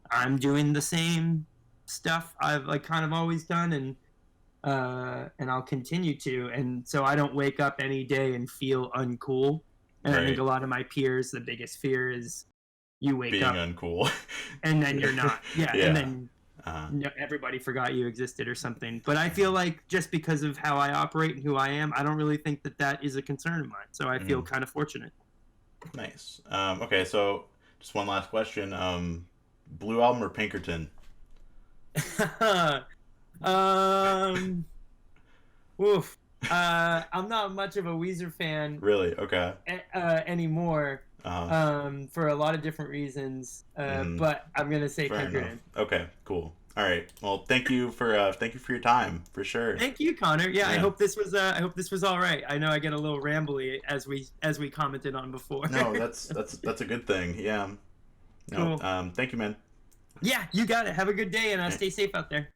I'm doing the same stuff I've like kind of always done, and I'll continue to. And so I don't wake up any day and feel uncool. And I think Right. a lot of my peers, the biggest fear is you wake Being up uncool. and then you're not. Yeah, and Yeah. then Uh, everybody forgot you existed or something. But I feel like just because of how I operate and who I am, I don't really think that that is a concern of mine. So I feel mhm. kind of fortunate. Nice. Okay, so just one last question. Blue Album or Pinkerton? um, Woof. I'm not much of a Weezer fan Really? Okay. anymore, Uh huh. for a lot of different reasons. Hmm. But I'm gonna say Fair enough. Pinkerton. Okay, cool. All right. Well, thank you for your time for sure. Thank you, Connor. Yeah, Yeah. I hope this was all right. I know I get a little rambly as we commented on before. No, that's a good thing. Yeah. No. Cool. Thank you, man. Yeah, you got it. Have a good day and All right. stay safe out there.